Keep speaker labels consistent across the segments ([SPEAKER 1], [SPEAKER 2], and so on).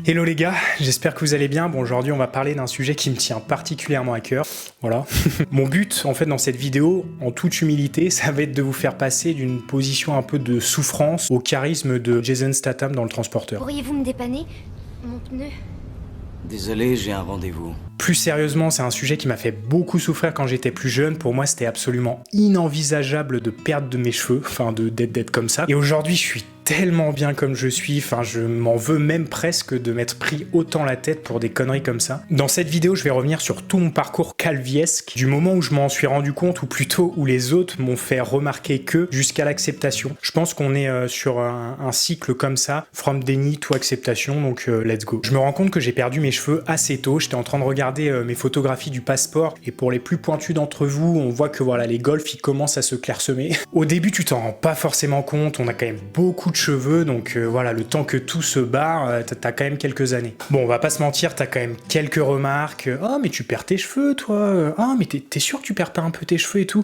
[SPEAKER 1] Hello les gars, j'espère que vous allez bien. Bon, aujourd'hui on va parler d'un sujet qui me tient particulièrement à cœur. Voilà. Mon but en fait dans cette vidéo, en toute humilité, ça va être de vous faire passer d'une position un peu de souffrance au charisme de Jason Statham dans Le Transporteur.
[SPEAKER 2] Pourriez-vous me dépanner? Mon pneu...
[SPEAKER 3] Désolé, j'ai un rendez-vous.
[SPEAKER 1] Plus sérieusement, c'est un sujet qui m'a fait beaucoup souffrir quand j'étais plus jeune. Pour moi, c'était absolument inenvisageable de perdre de mes cheveux, enfin d'être comme ça. Et aujourd'hui, je suis tellement bien comme je suis, enfin je m'en veux même presque de m'être pris autant la tête pour des conneries comme ça. Dans cette vidéo, je vais revenir sur tout mon parcours calviesque, du moment où je m'en suis rendu compte, ou plutôt où les autres m'ont fait remarquer que, jusqu'à l'acceptation. Je pense qu'on est sur un cycle comme ça, from déni to acceptation, donc let's go. Je me rends compte que j'ai perdu mes cheveux assez tôt, j'étais en train de regarder mes photographies du passeport, et pour les plus pointus d'entre vous, on voit que voilà, les golfs, ils commencent à se clairsemer. Au début, tu t'en rends pas forcément compte, on a quand même beaucoup de cheveux, donc voilà, le temps que tout se barre, t'as quand même quelques années. Bon, on va pas se mentir, t'as quand même quelques remarques. Oh, mais tu perds tes cheveux, toi. Ah, mais t'es sûr que tu perds pas un peu tes cheveux et tout?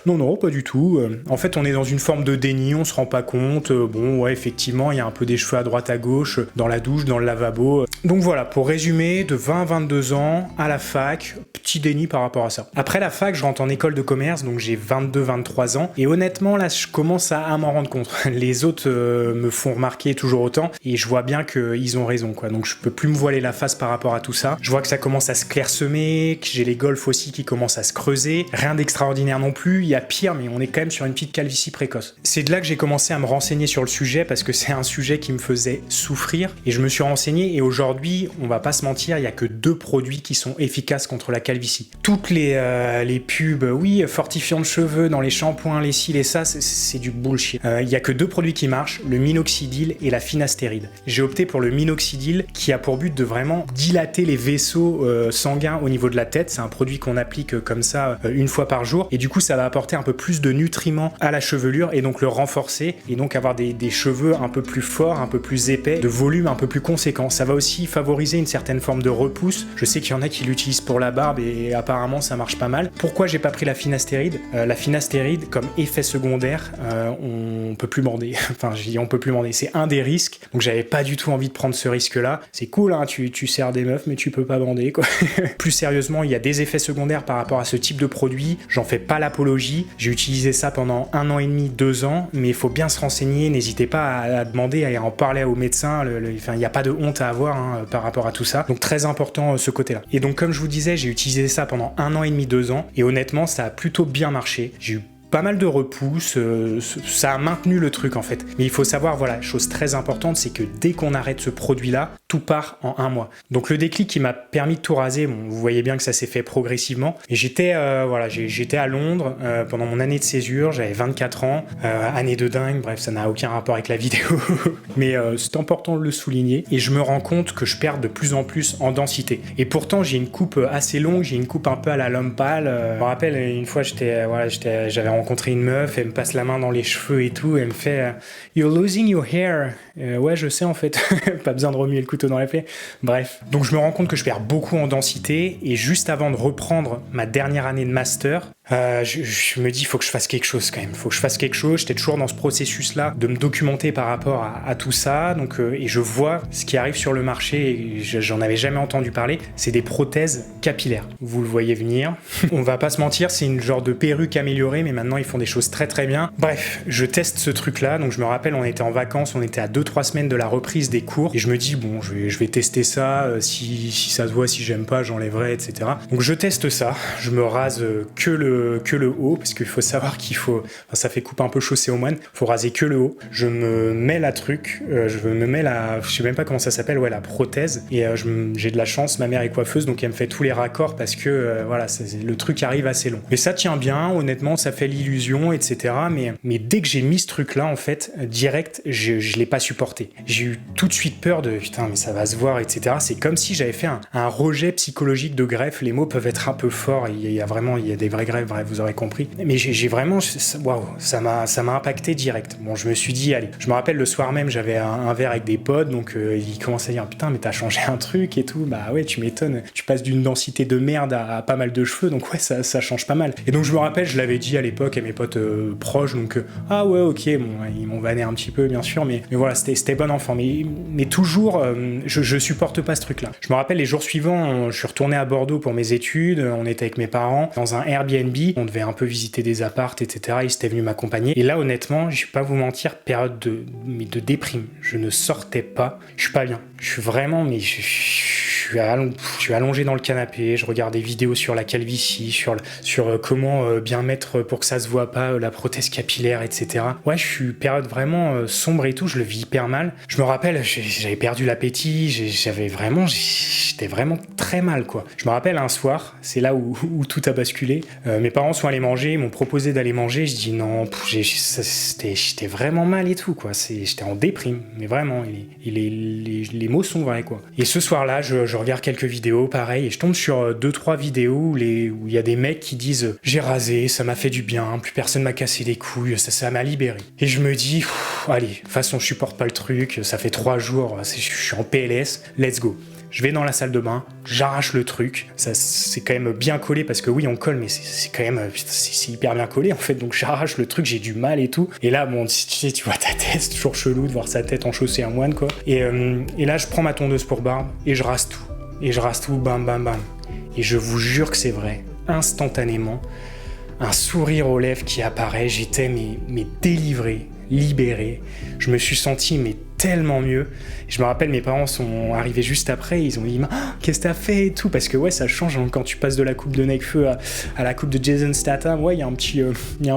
[SPEAKER 1] Non, pas du tout. En fait, on est dans une forme de déni, on se rend pas compte. Bon, ouais, effectivement, il y a un peu des cheveux à droite à gauche, dans la douche, dans le lavabo. Donc voilà, pour résumer, de 20 à 22 ans, à la fac, petit déni par rapport à ça. Après la fac, je rentre en école de commerce, donc j'ai 22-23 ans, et honnêtement, là, je commence à m'en rendre compte. Les autres me font remarquer toujours autant, et je vois bien qu'ils ont raison, quoi. Donc je peux plus me voiler la face par rapport à tout ça. Je vois que ça commence à se clairsemer, que j'ai les golfs aussi qui commencent à se creuser. Rien d'extraordinaire non plus, il y a pire, mais on est quand même sur une petite calvitie précoce. C'est de là que j'ai commencé à me renseigner sur le sujet, parce que c'est un sujet qui me faisait souffrir, et je me suis renseigné, et aujourd'hui, on va pas se mentir, il y a que 2 produits qui sont efficaces contre la calvitie. Toutes les pubs, oui, fortifiant de cheveux dans les shampoings, les cils et ça, c'est du bullshit. Il y a que 2 produits qui marchent, le minoxidil et la finastéride. J'ai opté pour le minoxidil qui a pour but de vraiment dilater les vaisseaux sanguins au niveau de la tête. C'est un produit qu'on applique comme ça une fois par jour, et du coup ça va apporter un peu plus de nutriments à la chevelure et donc le renforcer, et donc avoir des cheveux un peu plus forts, un peu plus épais, de volume un peu plus conséquent. Ça va aussi favoriser une certaine forme de repousse. Je sais qu'il y en a qui l'utilisent pour la barbe et apparemment ça marche pas mal. Pourquoi j'ai pas pris la finastéride? La finastéride, comme effet secondaire, on peut plus bander. Enfin, je dis on peut plus bander. C'est un des risques. Donc j'avais pas du tout envie de prendre ce risque-là. C'est cool, hein, tu sers des meufs, mais tu peux pas bander, quoi. Plus sérieusement, il y a des effets secondaires par rapport à ce type de produit. J'en fais pas l'apologie. J'ai utilisé ça pendant 1 an et demi, 2 ans, mais il faut bien se renseigner. N'hésitez pas à demander, à en parler au médecin. Enfin, il n'y a pas de honte à avoir par rapport à tout ça. Donc très important ce côté-là. Et donc comme je vous disais, j'ai utilisé ça pendant 1 an et demi, 2 ans, et honnêtement, ça a plutôt bien marché. J'ai eu pas mal de repousses, ça a maintenu le truc en fait. Mais il faut savoir, voilà, chose très importante, c'est que dès qu'on arrête ce produit-là, tout part en 1 mois. Donc le déclic qui m'a permis de tout raser, bon, vous voyez bien que ça s'est fait progressivement. Et j'étais à Londres pendant mon année de césure, j'avais 24 ans, année de dingue, bref, ça n'a aucun rapport avec la vidéo. Mais c'est important de le souligner. Et je me rends compte que je perds de plus en plus en densité. Et pourtant, j'ai une coupe assez longue, j'ai une coupe un peu à la l'homme pâle. Je me rappelle, une fois, j'avais rencontré une meuf, elle me passe la main dans les cheveux et tout, et elle me fait You're losing your hair. Ouais, je sais en fait, pas besoin de remuer le couteau dans la plaie. Bref, donc je me rends compte que je perds beaucoup en densité, et juste avant de reprendre ma dernière année de master, je me dis, faut que je fasse quelque chose quand même, faut que je fasse quelque chose. J'étais toujours dans ce processus-là de me documenter par rapport à tout ça, donc, et je vois ce qui arrive sur le marché, et j'en avais jamais entendu parler, c'est des prothèses capillaires. Vous le voyez venir. On va pas se mentir, c'est une genre de perruque améliorée, mais maintenant ils font des choses très très bien. Bref, je teste ce truc-là, donc je me rappelle, on était en vacances, on était à 2-3 semaines de la reprise des cours, et je me dis, bon, je vais tester ça, si ça se voit, si j'aime pas, j'enlèverai, etc. Donc je teste ça, je me rase que le haut, parce qu'il faut savoir qu'il faut, enfin, ça fait coupe un peu chaussée au moine, faut raser que le haut. Je me mets la truc, je sais même pas comment ça s'appelle, ouais, la prothèse, et j'ai de la chance, ma mère est coiffeuse, donc elle me fait tous les raccords, parce que voilà, le truc arrive assez long. Mais ça tient bien, honnêtement, ça fait l'illusion, etc. Mais dès que j'ai mis ce truc-là, en fait, direct, je l'ai pas supporté. J'ai eu tout de suite peur de putain, mais ça va se voir, etc. C'est comme si j'avais fait un rejet psychologique de greffe. Les mots peuvent être un peu forts, il y a des vraies greffes bref, vous aurez compris. Mais j'ai vraiment, waouh, ça m'a impacté direct. Bon, je me suis dit, allez, je me rappelle le soir même, j'avais un verre avec des potes, donc ils commençaient à dire, putain, mais t'as changé un truc et tout. Bah ouais, tu m'étonnes, tu passes d'une densité de merde à pas mal de cheveux, donc ouais, ça change pas mal. Et donc je me rappelle, je l'avais dit à l'époque à mes potes proches, donc ah ouais, ok, bon, ils m'ont vanné un petit peu, bien sûr, mais voilà, c'était bon enfant. Mais toujours, je supporte pas ce truc-là. Je me rappelle les jours suivants, je suis retourné à Bordeaux pour mes études, on était avec mes parents dans un Airbnb, on devait un peu visiter des apparts, etc. Ils étaient venus m'accompagner. Et là, honnêtement, je vais pas vous mentir, période de déprime. Je ne sortais pas, je suis pas bien. Je suis vraiment, mais je suis allongé dans le canapé, je regarde des vidéos sur la calvitie, sur comment bien mettre pour que ça se voit pas la prothèse capillaire, etc. Ouais, je suis période vraiment sombre et tout, je le vis hyper mal. Je me rappelle, j'avais perdu l'appétit, j'étais vraiment très mal, quoi. Je me rappelle un soir, c'est là où tout a basculé. Mes parents sont allés manger, ils m'ont proposé d'aller manger, je dis non, j'étais vraiment mal et tout, quoi. J'étais en déprime, mais vraiment, les mots sont vrais, quoi. Et ce soir-là, je regarde quelques vidéos, pareil, et je tombe sur 2-3 vidéos où il y a des mecs qui disent j'ai rasé, ça m'a fait du bien, plus personne m'a cassé les couilles, ça m'a libéré. Et je me dis, allez, de toute façon, je supporte pas le truc, ça fait 3 jours, je suis en PLS, let's go. Je vais dans la salle de bain, j'arrache le truc. Ça, c'est quand même bien collé parce que oui, on colle, mais c'est quand même c'est hyper bien collé en fait. Donc j'arrache le truc, j'ai du mal et tout. Et là, bon, tu vois ta tête, c'est toujours chelou de voir sa tête en chaussée à moine, quoi. Et là, je prends ma tondeuse pour barbe et je rase tout. Et je rase tout, bam, bam, bam. Et je vous jure que c'est vrai, instantanément, un sourire aux lèvres qui apparaît. J'étais mais délivré, libéré. Je me suis senti tellement mieux. Je me rappelle, mes parents sont arrivés juste après, ils ont dit qu'est-ce que t'as fait et tout, parce que ouais, ça change hein, quand tu passes de la coupe de Nekfeu à la coupe de Jason Statham, ouais, il y a un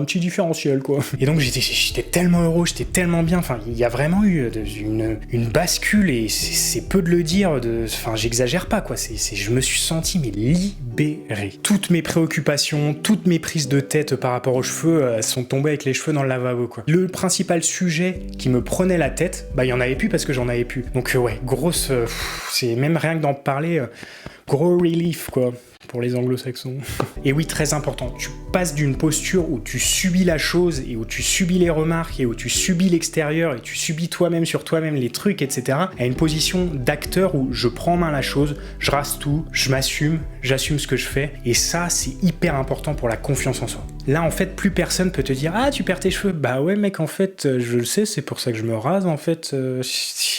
[SPEAKER 1] petit différentiel, quoi. Et donc j'étais tellement heureux, j'étais tellement bien, enfin, il y a vraiment eu une bascule, et c'est peu de le dire, enfin, j'exagère pas, quoi, je me suis senti libéré. Toutes mes préoccupations, toutes mes prises de tête par rapport aux cheveux sont tombées avec les cheveux dans le lavabo, quoi. Le principal sujet qui me prenait la tête, bah, il y en avait plus parce que j'en avais plus. Donc ouais, grosse... c'est même rien que d'en parler, gros relief, quoi, pour les anglo-saxons. Et oui, très important, tu passes d'une posture où tu subis la chose et où tu subis les remarques et où tu subis l'extérieur et tu subis toi-même sur toi-même les trucs, etc., à une position d'acteur où je prends en main la chose, je rase tout, je m'assume, j'assume ce que je fais, et ça, c'est hyper important pour la confiance en soi. Là, en fait, plus personne peut te dire « Ah, tu perds tes cheveux !» Bah ouais, mec, en fait, je le sais, c'est pour ça que je me rase, en fait.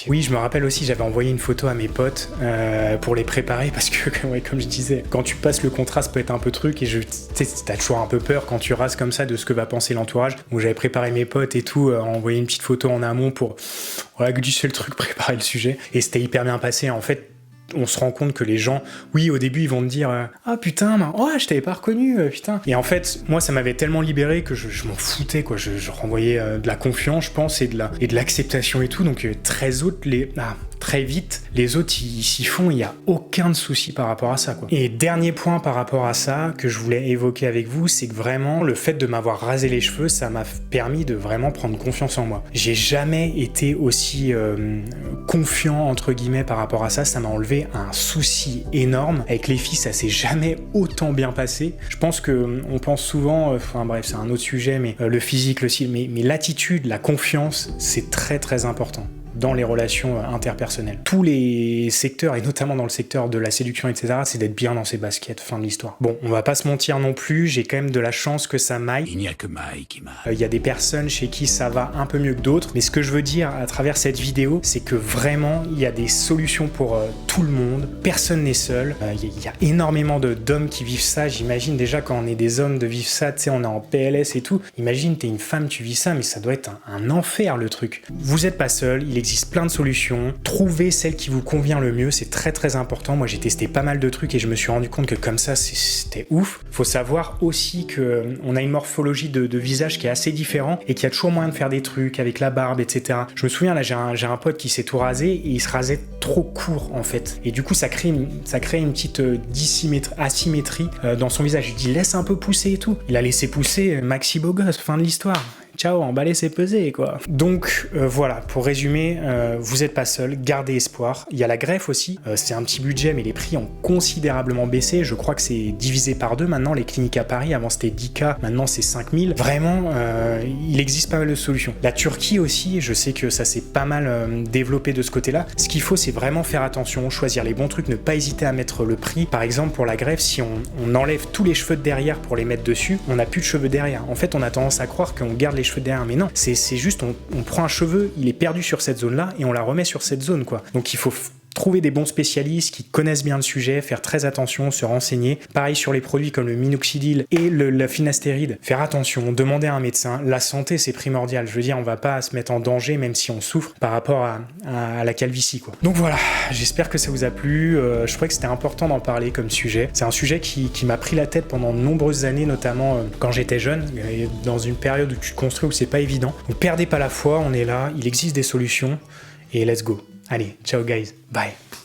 [SPEAKER 1] Oui, je me rappelle aussi, j'avais envoyé une photo à mes potes pour les préparer, parce que, ouais, comme je disais, quand tu passes le contraste peut être un peu truc, et t'as toujours un peu peur quand tu rases comme ça de ce que va penser l'entourage. Donc j'avais préparé mes potes et tout, envoyé une petite photo en amont pour glisser le truc, préparer le sujet, et c'était hyper bien passé, en fait. On se rend compte que les gens, oui, au début, ils vont te dire ah putain, je t'avais pas reconnu, putain. Et en fait, moi, ça m'avait tellement libéré que je m'en foutais, quoi. Je renvoyais de la confiance, je pense, et de l'acceptation et tout. Donc, très vite, les autres, ils s'y font, il n'y a aucun souci par rapport à ça, quoi. Et dernier point par rapport à ça que je voulais évoquer avec vous, c'est que vraiment, le fait de m'avoir rasé les cheveux, ça m'a permis de vraiment prendre confiance en moi. J'ai jamais été aussi confiant, entre guillemets, par rapport à ça. Ça m'a enlevé un souci énorme. Avec les filles, ça s'est jamais autant bien passé. Je pense que on pense souvent, bref, c'est un autre sujet, mais le physique, le style, mais l'attitude, la confiance, c'est très très important dans les relations interpersonnelles. Tous les secteurs, et notamment dans le secteur de la séduction, etc., c'est d'être bien dans ses baskets, fin de l'histoire. Bon, on va pas se mentir non plus, j'ai quand même de la chance que ça m'aille.
[SPEAKER 4] Il n'y a que Mai qui m'aille.
[SPEAKER 1] Il y a des personnes chez qui ça va un peu mieux que d'autres, mais ce que je veux dire à travers cette vidéo, c'est que vraiment, il y a des solutions pour tout le monde, personne n'est seul, il y a énormément d'hommes qui vivent ça, j'imagine déjà quand on est des hommes de vivre ça, tu sais, on est en PLS et tout, imagine, t'es une femme, tu vis ça, mais ça doit être un enfer le truc. Vous êtes pas seul, il existe plein de solutions, trouvez celle qui vous convient le mieux, c'est très très important. Moi j'ai testé pas mal de trucs et je me suis rendu compte que comme ça c'était ouf. Faut savoir aussi que on a une morphologie de visage qui est assez différente et qu'il y a toujours moyen de faire des trucs avec la barbe, etc. Je me souviens là, j'ai un pote qui s'est tout rasé et il se rasait trop court en fait, et du coup ça crée une petite asymétrie dans son visage. Je lui dis laisse un peu pousser et tout, il a laissé pousser, maxi beau gosse, fin de l'histoire. ciao, emballer c'est pesé quoi. Donc voilà, pour résumer, vous n'êtes pas seul, gardez espoir. Il y a la greffe aussi, c'est un petit budget mais les prix ont considérablement baissé, je crois que c'est divisé par 2 maintenant, les cliniques à Paris, avant c'était 10K, maintenant c'est 5000. Vraiment, il existe pas mal de solutions. La Turquie aussi, je sais que ça s'est pas mal développé de ce côté-là. Ce qu'il faut, c'est vraiment faire attention, choisir les bons trucs, ne pas hésiter à mettre le prix. Par exemple, pour la greffe, si on enlève tous les cheveux de derrière pour les mettre dessus, on n'a plus de cheveux derrière. En fait, on a tendance à croire qu'on garde les cheveux derrière, mais non, c'est juste, on prend un cheveu, il est perdu sur cette zone-là, et on la remet sur cette zone, quoi. Donc il faut trouver des bons spécialistes qui connaissent bien le sujet, faire très attention, se renseigner. Pareil sur les produits comme le minoxidil et la finastéride, faire attention, demander à un médecin. La santé, c'est primordial. Je veux dire, on va pas se mettre en danger même si on souffre par rapport à la calvitie, quoi. Donc voilà, j'espère que ça vous a plu. Je trouvais que c'était important d'en parler comme sujet. C'est un sujet qui m'a pris la tête pendant de nombreuses années, notamment quand j'étais jeune, et dans une période où tu te construis où c'est pas évident. Donc perdez pas la foi, on est là, il existe des solutions et let's go. Allez, ciao guys, bye.